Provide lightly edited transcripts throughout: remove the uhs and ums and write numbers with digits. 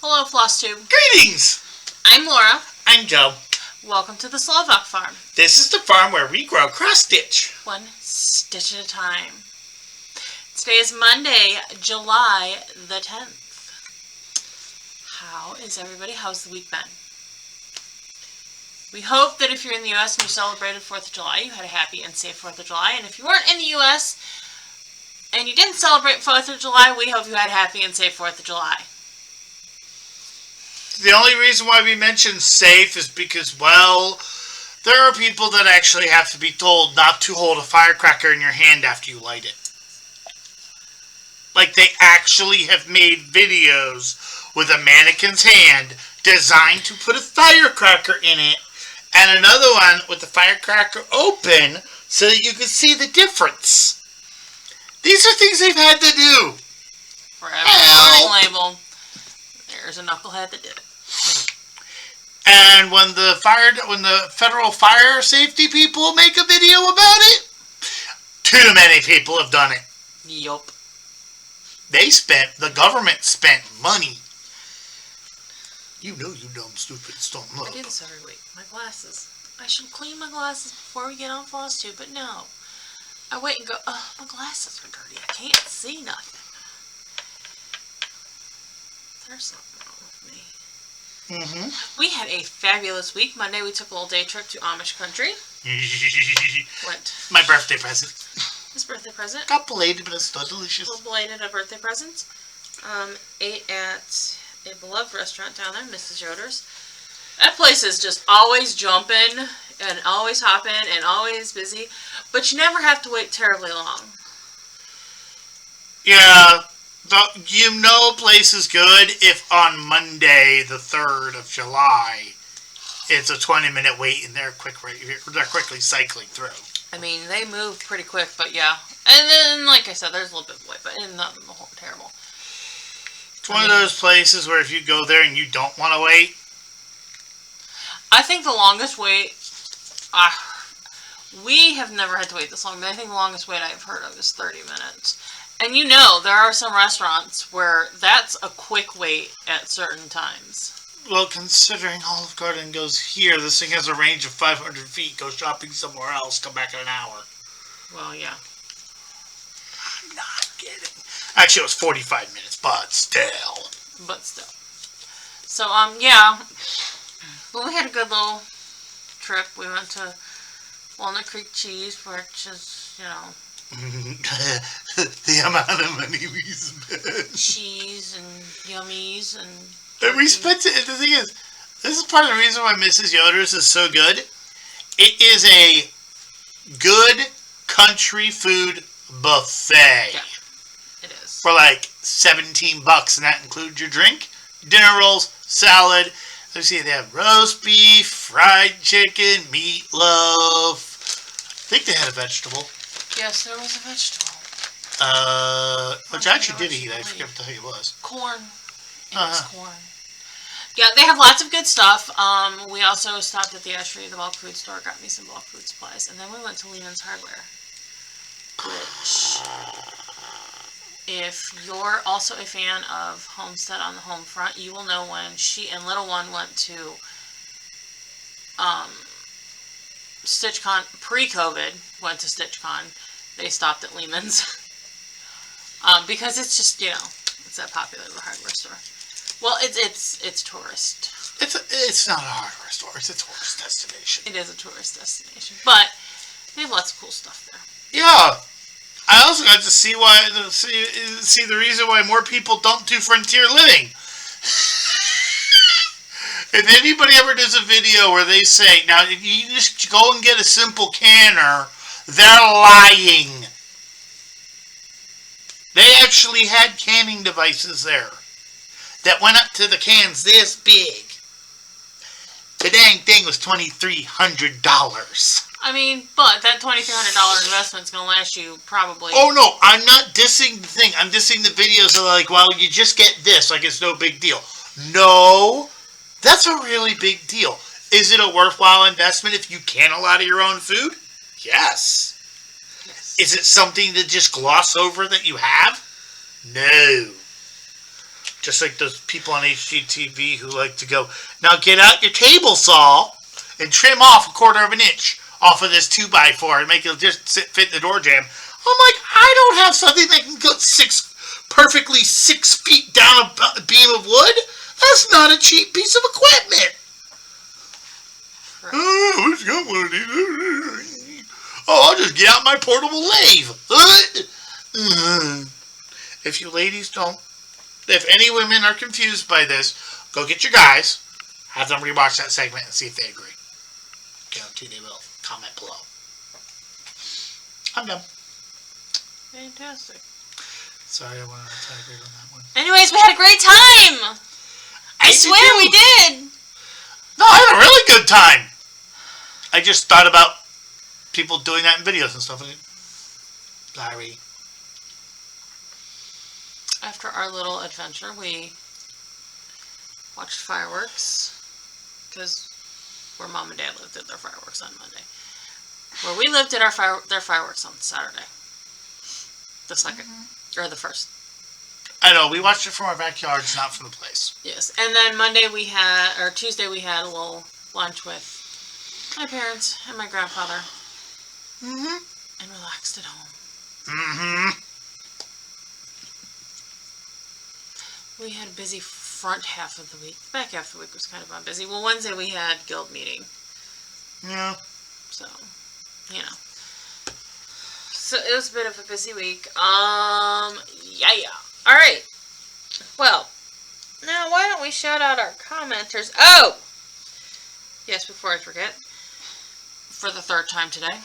Hello, Flosstube. Greetings! I'm Laura. I'm Joe. Welcome to the Slovak Farm. This is the farm where we grow cross-stitch. One stitch at a time. Today is Monday, July the 10th. How is everybody? How's the week been? We hope that if you're in the U.S. and you celebrated 4th of July, you had a happy and safe 4th of July. And if you weren't in the U.S. and you didn't celebrate 4th of July, we hope you had a happy and safe 4th of July. The only reason why we mention safe is because, well, there are people that actually have to be told not to hold a firecracker in your hand after you light it. Like, they actually have made videos with a mannequin's hand designed to put a firecracker in it, and another one with the firecracker open so that you can see the difference. These are things they've had to do. For every warning label, there's a knucklehead that did it. And when the federal fire safety people make a video about it, too many people have done it. Yup. The government spent money. You know you dumb, stupid, don't look. I do this every week. My glasses. I should clean my glasses before we get on Flosstube, but no. I wait and go, oh, my glasses are dirty. I can't see nothing. There's something wrong with me. We had a fabulous week. Monday we took a little day trip to Amish country. What? My birthday present. His birthday present. Got belated, but it's still delicious. A little belated a birthday present. Ate at a beloved restaurant down there, Mrs. Yoder's. That place is just always jumping and always hopping and always busy, but you never have to wait terribly long. Yeah, you know a place is good if on Monday, the 3rd of July, it's a 20-minute wait and they're quickly cycling through. I mean, they move pretty quick, but yeah. And then, like I said, there's a little bit of wait, but nothing terrible. It's one of those places where if you go there and you don't want to wait. I think the longest wait, we have never had to wait this long, but I think the longest wait I've heard of is 30 minutes. And you know, there are some restaurants where that's a quick wait at certain times. Well, considering Olive Garden goes here, this thing has a range of 500 feet. Go shopping somewhere else, come back in an hour. Well, yeah. I'm not kidding. Actually, it was 45 minutes, but still. So, yeah. Well, we had a good little trip. We went to Walnut Creek Cheese, which is, you know... the amount of money we spent. Cheese and yummies and... And we spent it. The thing is, this is part of the reason why Mrs. Yoder's is so good. It is a good country food buffet. Yeah, it is. For like $17, and that includes your drink, dinner rolls, salad. Let's see, they have roast beef, fried chicken, meatloaf. I think they had a vegetable. Yes, there was a vegetable. Which I actually did eat. I forget what the hell it was. Corn. It was corn. Yeah, they have lots of good stuff. We also stopped at the Ashery, the bulk food store, got me some bulk food supplies, and then we went to Lehman's Hardware. Which, if you're also a fan of Homestead on the Home Front, you will know when she and Little One went to StitchCon, pre-COVID, went to StitchCon, they stopped at Lehman's. Because it's just, you know, it's that popular of a hardware store. Well, it's tourist. It's not a hardware store. It's a tourist destination. It is a tourist destination, but they have lots of cool stuff there. Yeah, I also got to see the reason why more people don't do frontier living. If anybody ever does a video where they say, now if you just go and get a simple canner, they're lying. They actually had canning devices there that went up to the cans this big. The dang thing was $2,300. I mean, but that $2,300 investment is going to last you probably... Oh, no, I'm not dissing the thing. I'm dissing the videos of like, well, you just get this, like it's no big deal. No, that's a really big deal. Is it a worthwhile investment if you can a lot of your own food? Yes. Is it something to just gloss over that you have? No. Just like those people on HGTV who like to go, now get out your table saw and trim off 1/4 of an inch off of this 2x4 and make it just fit in the door jamb. I'm like, I don't have something that can go perfectly 6 feet down a beam of wood. That's not a cheap piece of equipment. Right. Oh, who's got one of these? Oh, I'll just get out my portable lathe. If you ladies don't, if any women are confused by this, go get your guys, have them rewatch that segment and see if they agree. Guarantee they will. Comment below. I'm done. Fantastic. Sorry, I wanted to tie on that one. Anyways, we had a great time. I swear we did. No, I had a really good time. I just thought about people doing that in videos and stuff. Sorry. After our little adventure, we watched fireworks because where Mom and Dad lived did their fireworks on Monday. Where we lived did their fireworks on Saturday. The second. Or the first. I know, we watched it from our backyards, not from the place. Yes. And then Tuesday we had a little lunch with my parents and my grandfather. And relaxed at home. We had a busy front half of the week. The back half of the week was kind of unbusy. Well, Wednesday we had guild meeting. Yeah. So, you know. So it was a bit of a busy week. Yeah. Alright. Well, now why don't we shout out our commenters. Oh! Yes, before I forget. For the 3rd time today.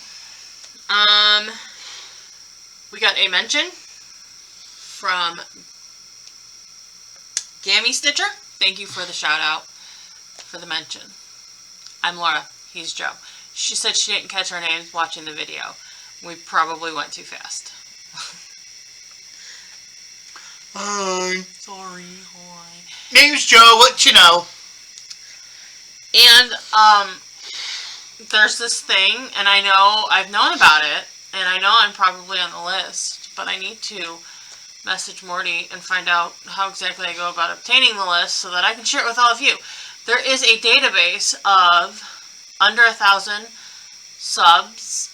We got a mention from Gammy Stitcher. Thank you for the shout out. For the mention. I'm Laura. He's Joe. She said she didn't catch our names watching the video. We probably went too fast. Hi. Sorry, hi. Name's Joe, what you know? And, there's this thing, and I know I've known about it, and I know I'm probably on the list, but I need to message Morty and find out how exactly I go about obtaining the list so that I can share it with all of you. There is a database of under 1,000 subs.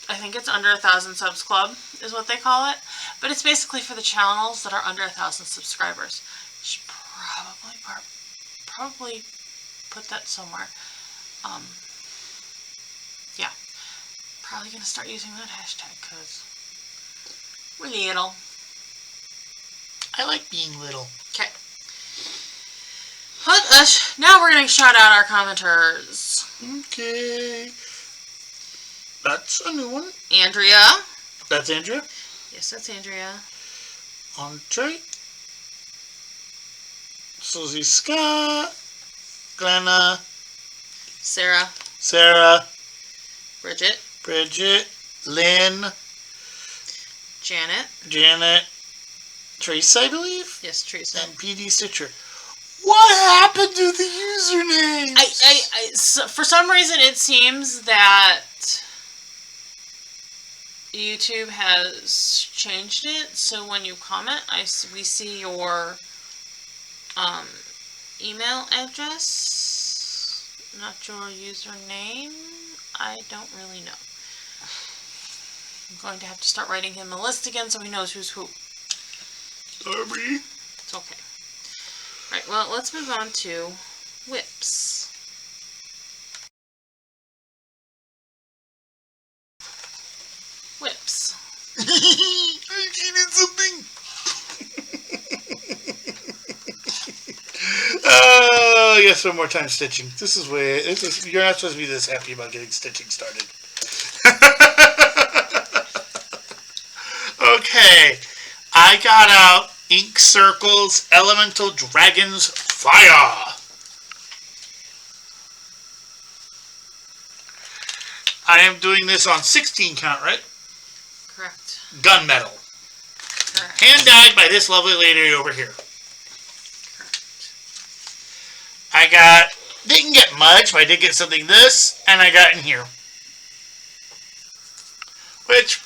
I think it's under 1,000 subs club is what they call it. But it's basically for the channels that are under 1,000 subscribers. Should probably put that somewhere. Yeah. Probably going to start using that hashtag because we're little. I like being little. Okay. Now we're going to shout out our commenters. Okay. That's a new one. Andrea. That's Andrea? Yes, that's Andrea. Andre. Susie Scott. Glenna. Sarah. Bridget. Lynn. Janet. Teresa, I believe? Yes, Teresa. And PD Stitcher. What happened to the usernames? So for some reason, it seems that YouTube has changed it. So when you comment, we see your email address, not your username. I don't really know. I'm going to have to start writing him a list again so he knows who's who. Sorry. It's okay. Alright, well, let's move on to whips. I cheated something. Oh, yes, one more time stitching. You're not supposed to be this happy about getting stitching started. Okay. I got out Ink Circles Elemental Dragons Fire. I am doing this on 16 count, right? Correct. Gunmetal. Correct. Hand dyed by this lovely lady over here. Correct. Didn't get much, but I did get something this, and I got in here. Which,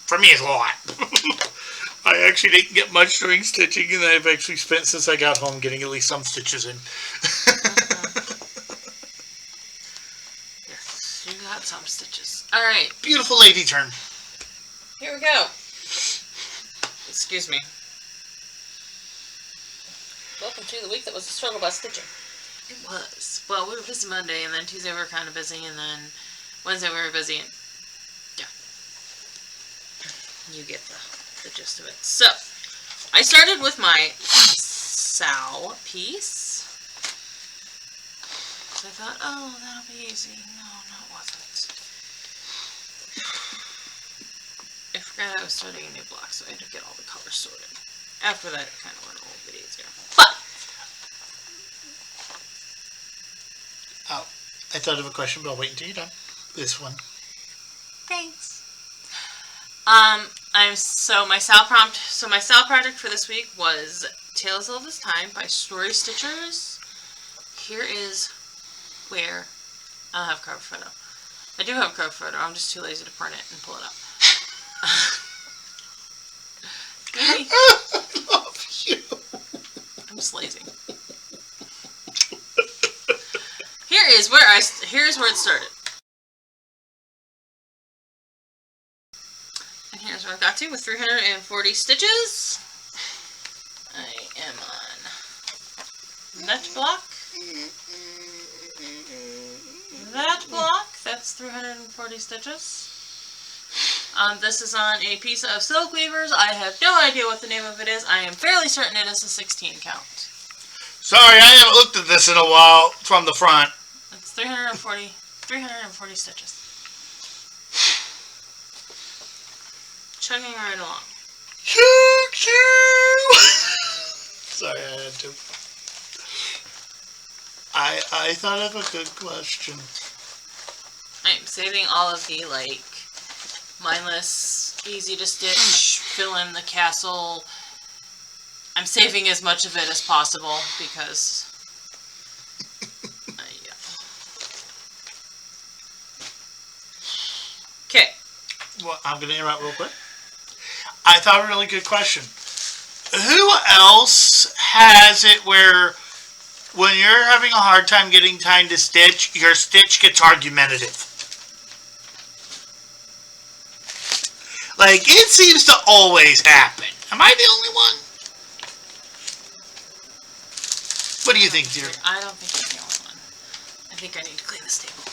for me, is a lot. I actually didn't get much during stitching, and I've actually spent since I got home getting at least some stitches in. Yes, you got some stitches. Alright. Beautiful lady turn. Here we go. Excuse me. Welcome to the week that was a struggle by stitching. It was. Well, we were busy Monday, and then Tuesday we were kind of busy, and then Wednesday we were busy, and yeah. You get the gist of it. So, I started with my sow piece. So I thought, oh, that'll be easy. No, it wasn't. I forgot I was starting a new block, so I had to get all the colors sorted. After that, it kind of went a little bit easier. But oh, I thought of a question, but I'll wait until you're done. This one. thanks. My style project for this week was Tales of This Time by Story Stitchers. Here is where I don't have cover photo. I do have cover photo. I'm just too lazy to print it and pull it up. Maybe. I love you. I'm just lazy. Here's where it started. And here's where I got to with 340 stitches. I am on that block. That block, that's 340 stitches. This is on a piece of silk weavers. I have no idea what the name of it is. I am fairly certain it is a 16 count. Sorry, I haven't looked at this in a while from the front. It's 340 stitches. Chugging right along. Choo choo! Sorry, I had to. I thought of a good question. I'm saving all of the, mindless, easy to stitch, fill in the castle. I'm saving as much of it as possible because, yeah. Okay. Well, I'm going to interrupt real quick. I thought of a really good question. Who else has it where when you're having a hard time getting time to stitch, your stitch gets argumentative? It seems to always happen. Am I the only one? What do you think, dear? I don't think you're the only one. I think I need to clean this table.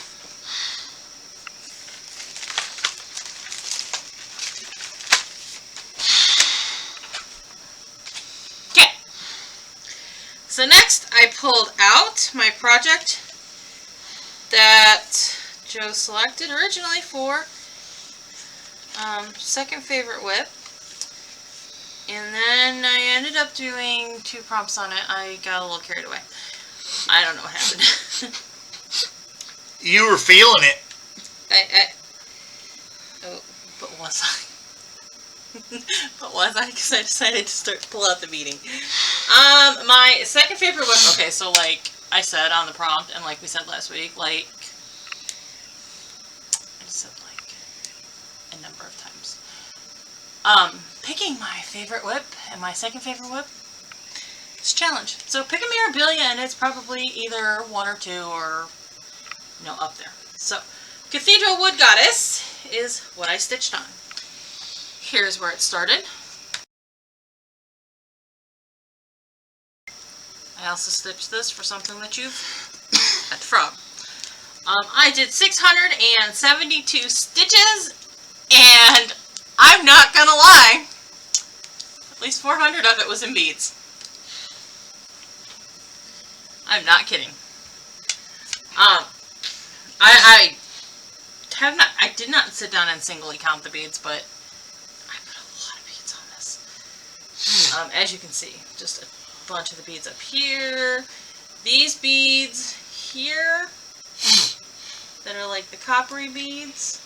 Okay. So next, I pulled out my project that Joe selected originally for second favorite whip, and then I ended up doing 2 prompts on it. I got a little carried away. I don't know what happened. You were feeling it. Oh, but was I? But was I? Because I decided to pull out the beading. My second favorite whip. Okay, so like I said on the prompt, and like we said last week, I said a number of times. Picking my favorite whip and my second favorite whip, it's a challenge. So pick a Mirabilia, and it's probably either 1 or 2 or, up there. So, Cathedral Wood Goddess is what I stitched on. Here's where it started. I also stitched this for something that you've had from. I did 672 stitches, and I'm not gonna lie, at least 400 of it was in beads. I'm not kidding. I did not sit down and singly count the beads, but I put a lot of beads on this. As you can see, just a bunch of the beads up here. These beads here that are like the coppery beads.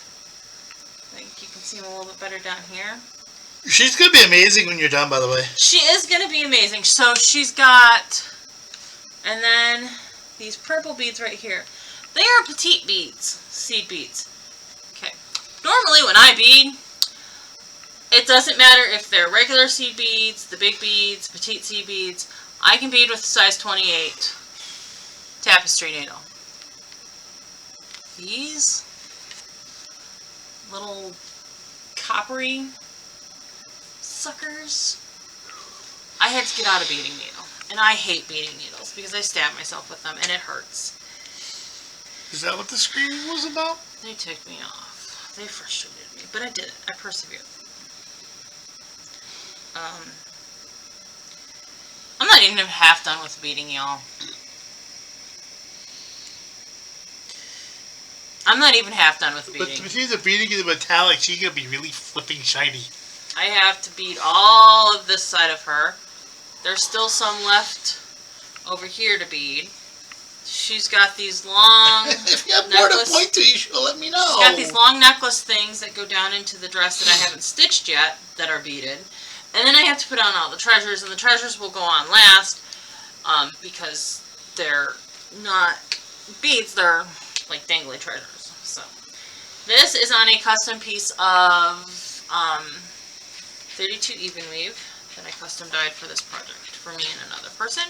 I think you can see them a little bit better down here. She's going to be amazing when you're done, by the way. She is going to be amazing. So she's got, and then these purple beads right here. They are petite beads, seed beads. Okay. Normally when I bead, It doesn't matter if they're regular seed beads, the big beads, petite seed beads. I can bead with a size 28 tapestry needle. These little coppery suckers, I had to get out of beading needle. And I hate beading needles because I stab myself with them and it hurts. Is that what the screaming was about? They ticked me off. They frustrated me, but I did it. I persevered. I'm not even half done with beading, y'all. I'm not even half done with beading. But between the beading and the metallic, she's gonna be really flipping shiny. I have to bead all of this side of her. There's still some left over here to bead. She's got these long if you have more to point to, you should let me know. She's got these long necklace things that go down into the dress that I haven't stitched yet that are beaded. And then I have to put on all the treasures, and the treasures will go on last because they're not beads, they're like dangly treasures. So this is on a custom piece of 32 even weave that I custom dyed for this project for me and another person.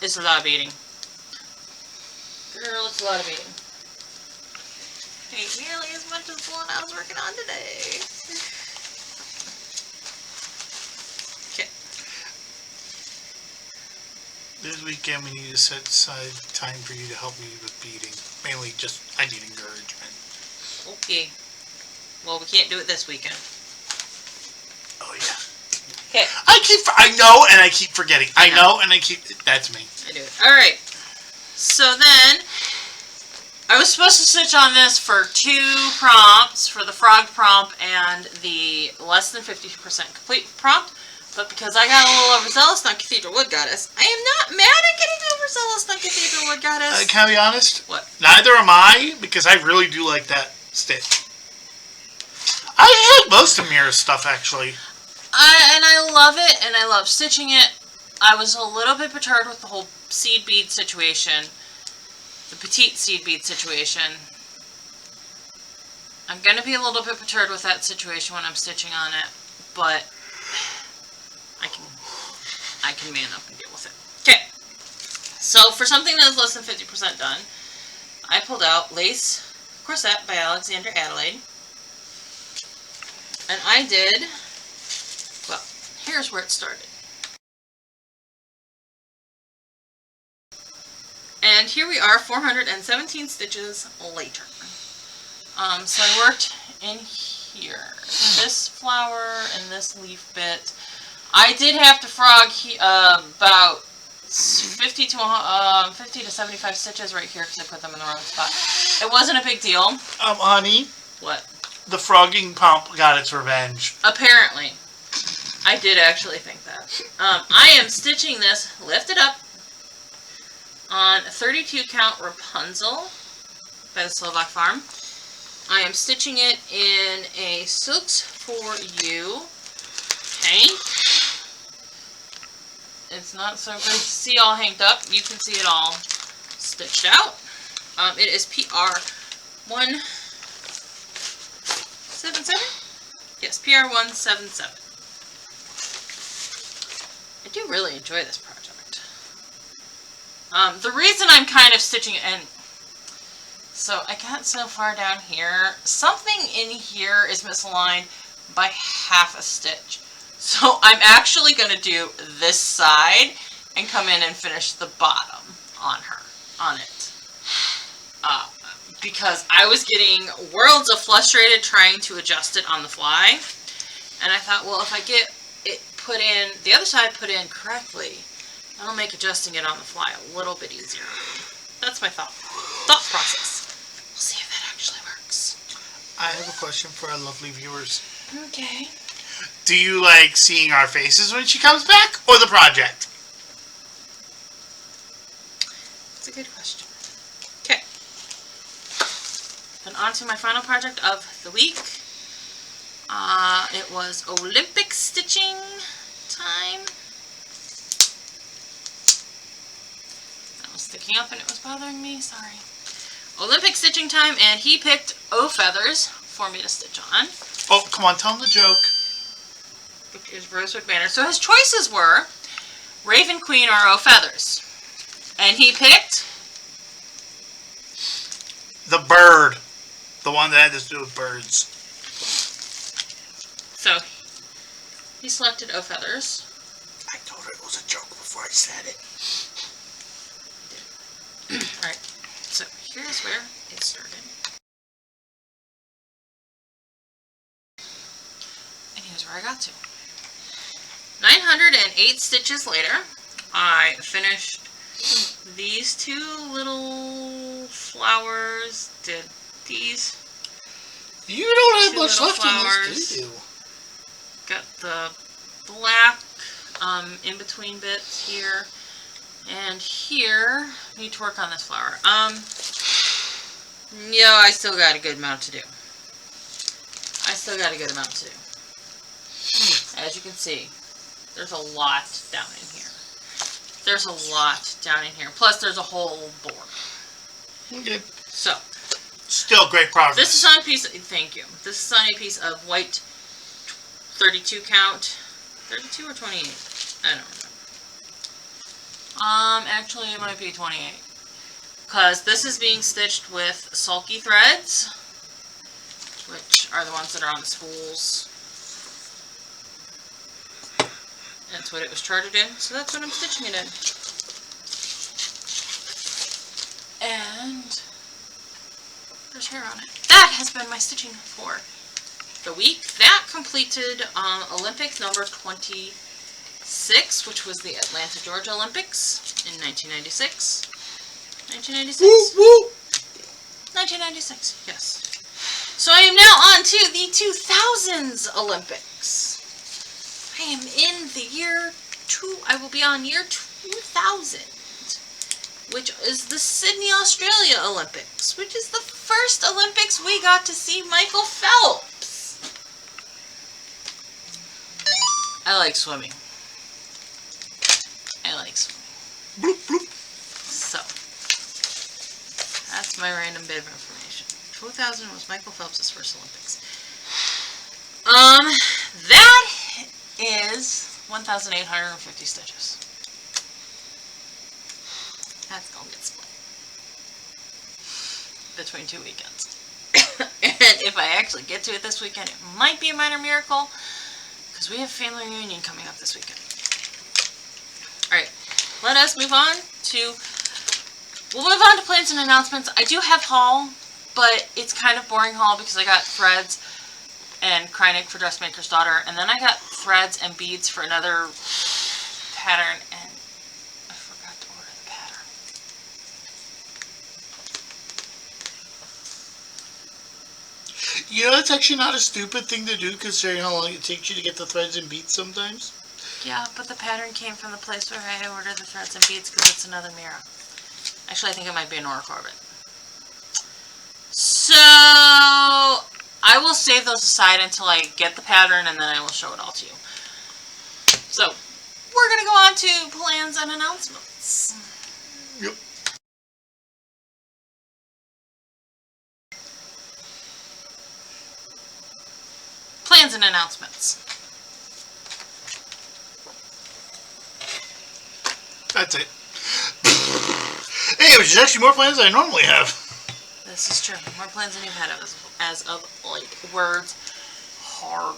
It's a lot of beading. Girl, it's a lot of beading. Ain't nearly as much as the one I was working on today. Okay. This weekend we need to set aside time for you to help me with beading. Mainly just, I need encouragement. Okay. Well, we can't do it this weekend. Oh yeah. Okay. I know and I keep forgetting. I know and I keep, that's me. I do it. Alright. So then, I was supposed to stitch on this for 2 prompts, for the frog prompt and the less than 50% complete prompt, but because I got a little overzealous on Cathedral Wood Goddess, I am not mad at getting overzealous on Cathedral Wood Goddess. Can I be honest? What? Neither am I, because I really do like that stitch. I like most of Mira's stuff, actually. And I love it, and I love stitching it. I was a little bit perturbed with the whole seed bead situation. The petite seed bead situation. I'm going to be a little bit perturbed with that situation when I'm stitching on it, but I can man up and deal with it. Okay, so for something that is less than 50% done, I pulled out Lace Corset by Alexander Adelaide, and I did, well, here's where it started. And here we are, 417 stitches later. So I worked in here, this flower and this leaf bit. I did have to frog about 50 to 75 stitches right here because I put them in the wrong spot. It wasn't a big deal. Honey. What? The frogging pump got its revenge. Apparently. I did actually think that. I am stitching this, lift it up, on 32 count Rapunzel by the Slovak Farm. I am stitching it in a Silks for You hank. It's not so good to see all hanged up. You can see it all stitched out. It is PR 177? Yes, PR 177. I do really enjoy this project. The reason I'm kind of stitching it, and so I got so far down here, something in here is misaligned by half a stitch. So I'm actually going to do this side and come in and finish the bottom on it. Because I was getting worlds of frustrated trying to adjust it on the fly. And I thought, well, if I get it put in, the other side put in correctly, that'll make adjusting it on the fly a little bit easier. That's my thought process. We'll see if that actually works. I have a question for our lovely viewers. Okay. Do you like seeing our faces when she comes back, or the project? That's a good question. Okay. Then on to my final project of the week. It was Olympic stitching time. I was sticking up and it was bothering me, sorry. Olympic stitching time, and he picked O feathers for me to stitch on. Oh, come on, tell him the joke. Which is rosewood banner. So his choices were Raven Queen or O feathers. And he picked the bird. The one that had to do with birds. So he selected O feathers. I told her it was a joke before I said it. Alright, so here's where it started. And here's where I got to. 908 stitches later, I finished these two little flowers, did these. You don't have much little left flowers. in this, do you? Got the black in between bits here. And here, I need to work on this flower. Yeah, I still got a good amount to do. As you can see, there's a lot down in here. Plus, there's a whole board. Okay. So, still great progress. this is on a piece. Thank you. This is on a piece of white 32 count. 32 or 28? I don't remember. Actually it might be 28. Because this is being stitched with sulky threads, which are the ones that are on the spools. That's what it was charted in, so that's what I'm stitching it in. And there's hair on it. That has been my stitching for the week. That completed Olympics number 26, which was the Atlanta, Georgia Olympics in 1996. 1996? Woo, woo. 1996, yes. So I am now on to the 2000s Olympics. I am in the year I will be on year 2000, which is the Sydney, Australia Olympics, which is the first Olympics we got to see Michael Phelps. I like swimming. Bloop, bloop. So, that's my random bit of information. 2000 was Michael Phelps' first Olympics. That is 1,850 stitches. That's gonna get split between 2 weekends. And if I actually get to it this weekend, it might be a minor miracle, because we have family reunion coming up this weekend. Alright, let us move on to, we'll move on to plans and announcements. I do have haul, but it's kind of boring haul because I got threads and Kreinik for Dressmaker's Daughter, and then I got threads and beads for another pattern, and I forgot to order the pattern. You know, that's actually not a stupid thing to do, considering how long it takes you to get the threads and beads sometimes. Yeah, but the pattern came from the place where I ordered the threads and beads because it's another mirror. Actually, I think it might be a Nora Corbett. So, I will save those aside until I get the pattern, and then I will show it all to you. So, we're going to go on to plans and announcements. Yep. Plans and announcements. That's it. Hey, which is actually more plans than I normally have. This is true. More plans than you've had as of like words. Hard.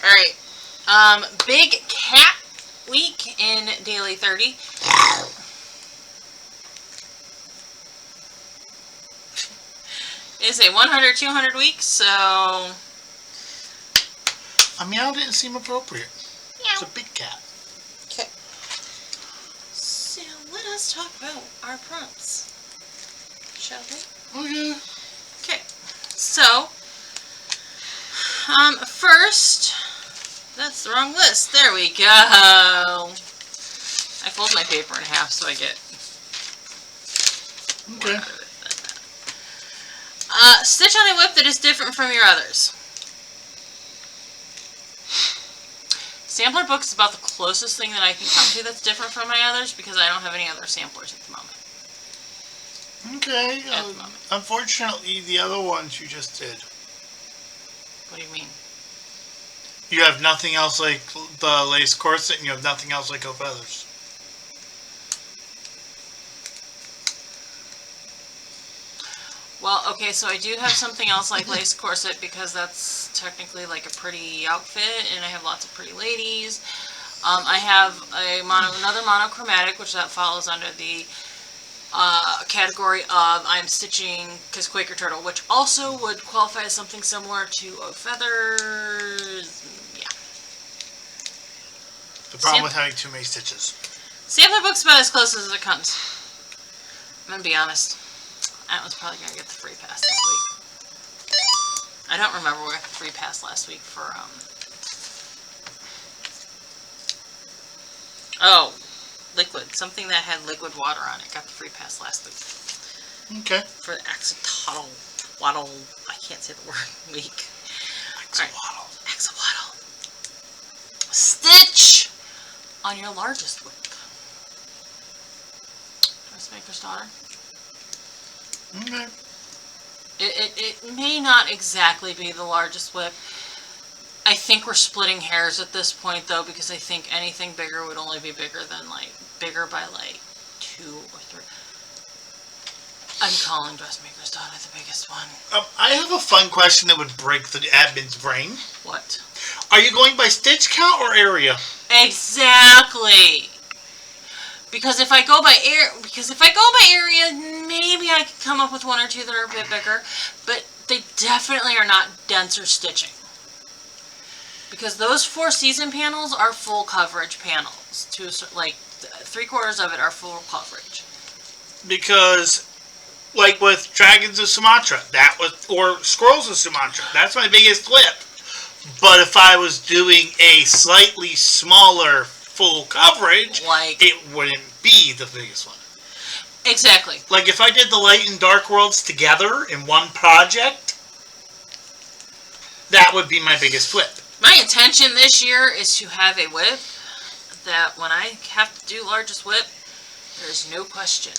Alright. Big cat week in Daily 30. It's a 100-200 week, so... A meow didn't seem appropriate. Meow. It's a big cat. Okay. So, let us talk about our prompts. Shall we? Oh, yeah. Okay. So, first... That's the wrong list. There we go. I fold my paper in half so I get... Okay. Stitch on a whip that is different from your others. Sampler books is about the closest thing that I can come to that's different from my others because I don't have any other samplers at the moment. Okay. At the moment. Unfortunately, the other ones you just did. What do you mean? You have nothing else like the lace corset, and you have nothing else like Go Feathers. Well, okay, so I do have something else like lace corset because that's technically like a pretty outfit, and I have lots of pretty ladies. I have another monochromatic, which that falls under the category of I'm stitching because Quaker Turtle, which also would qualify as something similar to a feathers. Yeah. The problem with having too many stitches. Sampler book's about as close as it comes. I'm gonna be honest. That was probably gonna get the free pass this week. I don't remember where I got the free pass last week for oh, liquid. Something that had liquid water on it. Got the free pass last week. Okay. For the axolotl, waddle. I can't say the word. Week. Axolotl. Right. Axolotl. Stitch on your largest whip. Dressmaker's Daughter. Okay. It may not exactly be the largest whip. I think we're splitting hairs at this point though, because I think anything bigger would only be bigger than bigger by 2 or 3. I'm calling Dressmaker's Daughter the biggest one. I have a fun question that would break the admin's brain. What? Are you going by stitch count or area? Exactly. Because if I go by area, maybe I could come up with 1 or 2 that are a bit bigger, but they definitely are not denser stitching. Because those 4 season panels are full coverage panels. 3/4 of it are full coverage. Because, like with Dragons of Sumatra, or Squirrels of Sumatra, that's my biggest whip. But if I was doing a slightly smaller full coverage, it wouldn't be the biggest one. Exactly. Like if I did the light and dark worlds together in one project, that would be my biggest whip. My intention this year is to have a whip that when I have to do largest whip, there's no question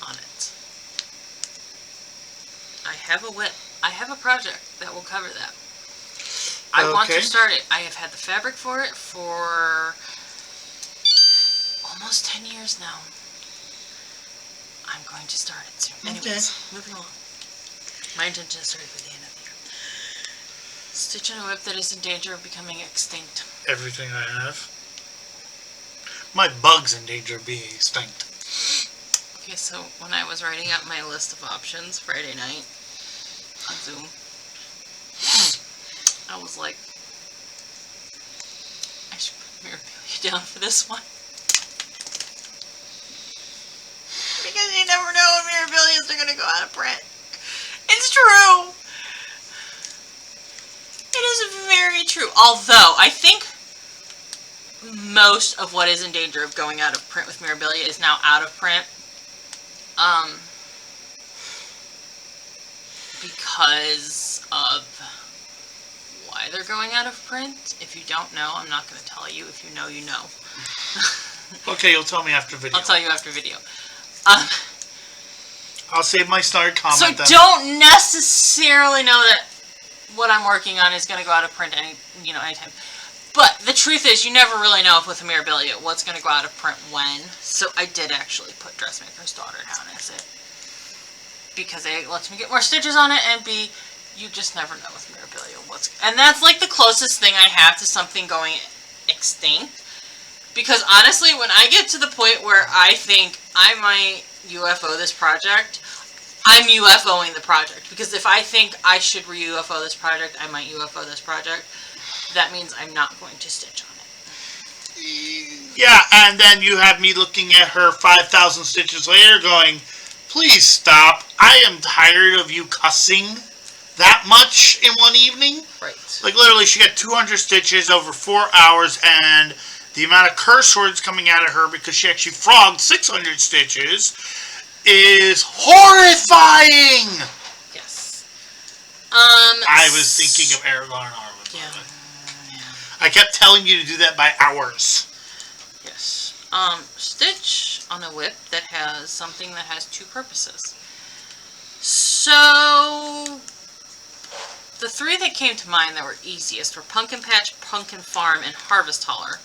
on it. I have a whip. I have a project that will cover that. I want to start it. I have had the fabric for it for almost 10 years now. I'm going to start it soon. Anyways, moving along. My intention is to start it by the end of the year. Stitch on a whip that is in danger of becoming extinct. Everything I have. My bug's in danger of being extinct. Okay, so when I was writing out my list of options Friday night on Zoom, I was like, I should put Mirabilia down for this one. Because you never know when Mirabilias are going to go out of print. It's true. It is very true. Although, I think most of what is in danger of going out of print with Mirabilia is now out of print. Because of why they're going out of print. If you don't know, I'm not going to tell you. If you know, you know. Okay, you'll tell me after video. I'll tell you after video. I'll save my snark comment so then. Don't necessarily know that what I'm working on is going to go out of print anytime. But the truth is, you never really know if with a Mirabilia what's going to go out of print when. So I did actually put Dressmaker's Daughter down as it. Because A, it lets me get more stitches on it, and B, you just never know with Mirabilia what's... And that's like the closest thing I have to something going extinct. Because honestly, when I get to the point where I think I might UFO this project, I'm UFOing the project. Because if I think I should re-UFO this project, I might UFO this project. That means I'm not going to stitch on it. Yeah, and then you have me looking at her 5,000 stitches later going, please stop. I am tired of you cussing that much in one evening. Right. Like literally she got 200 stitches over 4 hours, and the amount of curse words coming out of her because she actually frogged 600 stitches is horrifying. Yes. I was thinking of Aragorn and Arwen. Yeah. I kept telling you to do that by hours. Yes. Stitch on a whip that has something that has two purposes. So, the three that came to mind that were easiest were Pumpkin Patch, Pumpkin Farm, and Harvest Hauler.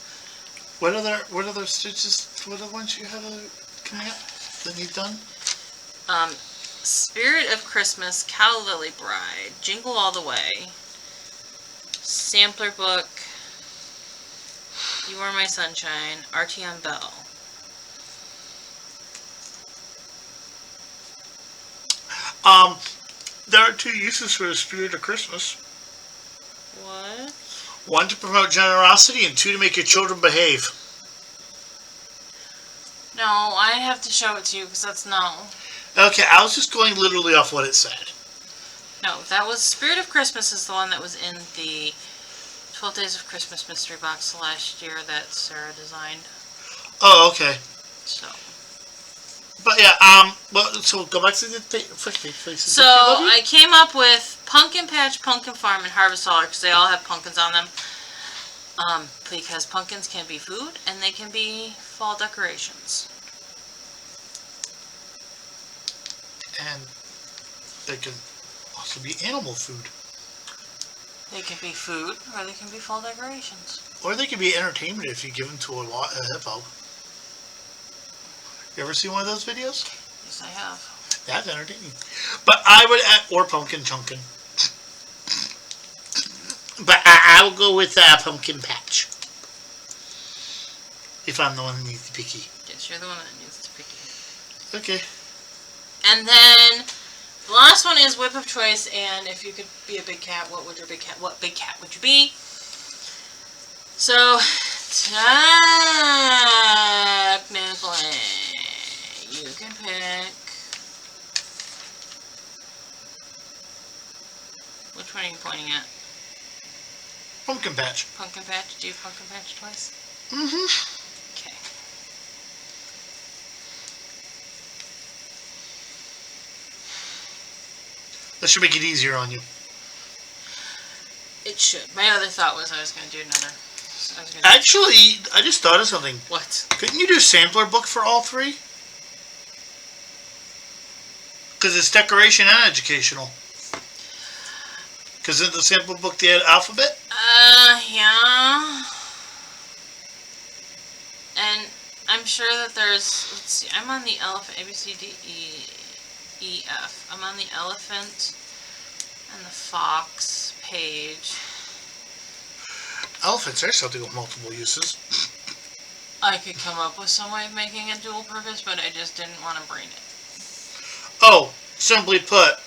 What other stitches? What other ones you have coming up that you've done? Spirit of Christmas, Calla Lily Bride, Jingle All the Way, Sampler Book, You Are My Sunshine, RTM Bell. There are 2 uses for the Spirit of Christmas. What? 1 to promote generosity, and 2 to make your children behave. No, I have to show it to you because that's no. Okay, I was just going literally off what it said. No, that was Spirit of Christmas is the one that was in the 12 Days of Christmas mystery box last year that Sarah designed. Oh, okay. So. But yeah, well, so go back to the first page, please. So I came up with Pumpkin Patch, Pumpkin Farm, and Harvest Hauler because they all have pumpkins on them. Because pumpkins can be food and they can be fall decorations. And they can also be animal food. They can be food or they can be fall decorations. Or they can be entertainment if you give them to a hippo. You ever seen one of those videos? Yes, I have. That's entertaining. But I would add, or pumpkin chunkin. But I will go with Pumpkin Patch. If I'm the one that needs to be picky. Yes, you're the one that needs to be picky. Okay. And then the last one is Whip of Choice, and if you could be a big cat, what big cat would you be? So technically you can pick, which one are you pointing at? Pumpkin Patch. Pumpkin Patch? Do you have Pumpkin Patch twice? Mm-hmm. Okay. That should make it easier on you. It should. My other thought was I was going to do another. Actually, I just thought of something. What? Couldn't you do a sampler book for all 3? Because it's decoration and educational. Because in the sample book they had alphabet? Yeah. And I'm sure that there's, let's see, I'm on the elephant, A, B, C, D, E, F. I'm on the elephant and the fox page. Elephants are something with multiple uses. I could come up with some way of making a dual purpose, but I just didn't want to brain it. Oh, simply put,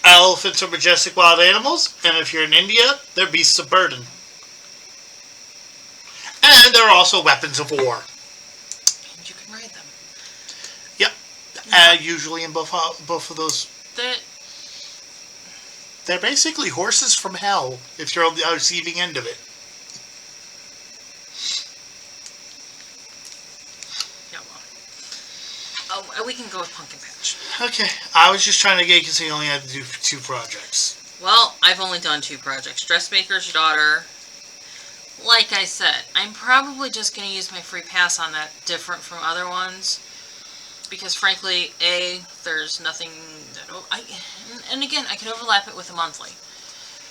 elephants are majestic wild animals, and if you're in India, they're beasts of burden. And they're also weapons of war. And you can ride them. Yep. Usually in both of those. They're basically horses from hell, if you're on the receiving end of it. Oh, we can go with Pumpkin Patch. Okay, I was just trying to get because he only had to do 2 projects. Well, I've only done 2 projects. Dressmaker's Daughter. Like I said, I'm probably just going to use my free pass on that, different from other ones. Because frankly, there's nothing that... And again, I can overlap it with a monthly.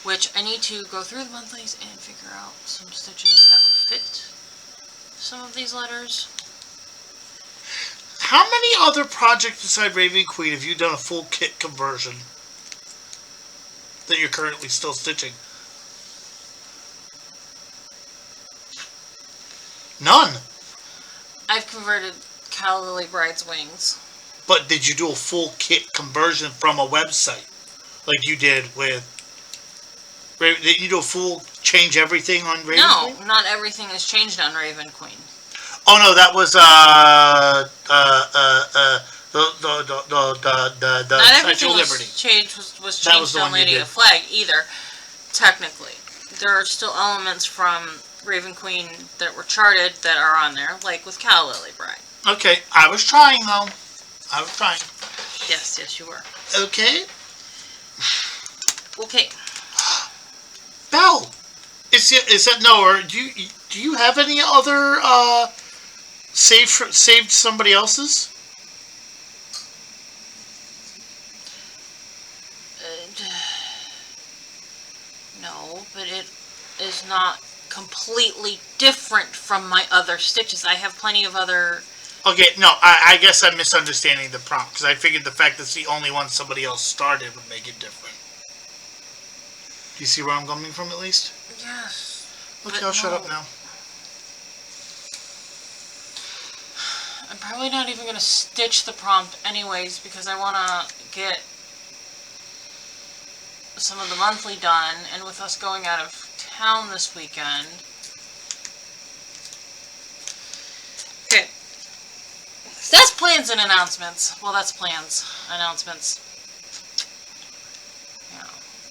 Which I need to go through the monthlies and figure out some stitches that would fit some of these letters. How many other projects besides Raven Queen have you done a full kit conversion that you're currently still stitching? None. I've converted Calla Lily Bride's wings. But did you do a full kit conversion from a website like you did with... Did you do a full change everything on Raven Queen? No, not everything is changed on Raven Queen. Oh no, that was not everything Liberty. was changed on Lady of Flag either. Technically, there are still elements from Raven Queen that were charted that are on there, like with Calla Lily Bride. Okay, I was trying though. I was trying. Yes, you were. Okay. Okay. Belle, Is that no? Or do you have any other saved somebody else's? No, but it is not completely different from my other stitches. I have plenty of other... Okay, no, I guess I'm misunderstanding the prompt, because I figured the fact that it's the only one somebody else started would make it different. Do you see where I'm coming from, at least? Yes. Okay, I'll shut up now. I'm probably not even going to stitch the prompt anyways, because I want to get some of the monthly done, and with us going out of town this weekend. Okay. So that's plans and announcements. Well, that's plans. Announcements.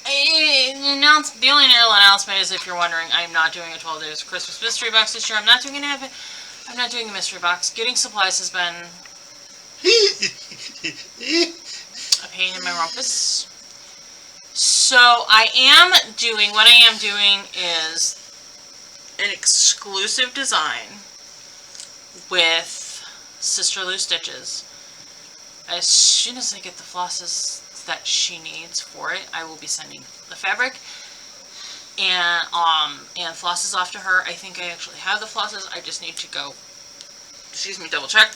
The only real announcement is, if you're wondering, I am not doing a 12 Days of Christmas mystery box this year. I'm not doing a mystery box. Getting supplies has been a pain in my rumpus. So what I am doing is an exclusive design with Sister Lou stitches. As soon as I get the flosses that she needs for it, I will be sending the fabric and flosses off to her. I think I actually have the flosses. I just need to go, double check,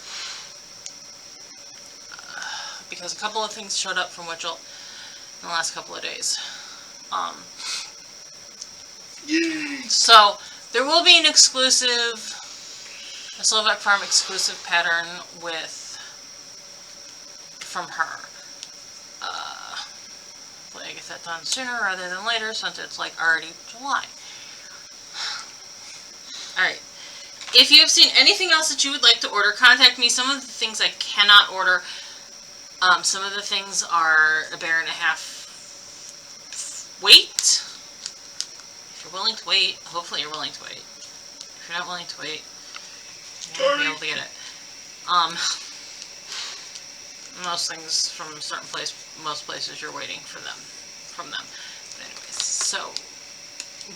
because a couple of things showed up from Witchell in the last couple of days. So there will be an exclusive, a Slovak Farm exclusive pattern from her. Hopefully I get that done sooner rather than later, since it's like already July. Alright. If you have seen anything else that you would like to order, contact me. Some of the things I cannot order. Some of the things are a bear and a half weight. If you're willing to wait, hopefully you're willing to wait. If you're not willing to wait, you won't be able to get it. Most things from a certain place, most places you're waiting from them. But anyways, so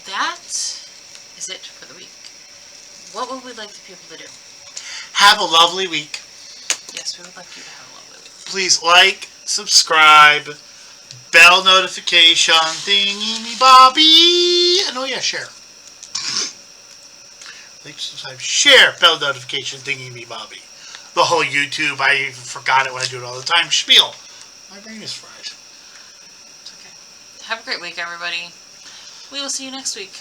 that is it for the week. What would we like the people to do? Have a lovely week. Yes, we would like you to have a lovely week. Please like, subscribe, bell notification, thingy bobby, and oh yeah, share. Like, subscribe, share, bell notification, thingy bobby. The whole YouTube, I even forgot it when I do it all the time, spiel. My brain is fried. It's okay. Have a great week, everybody. We will see you next week.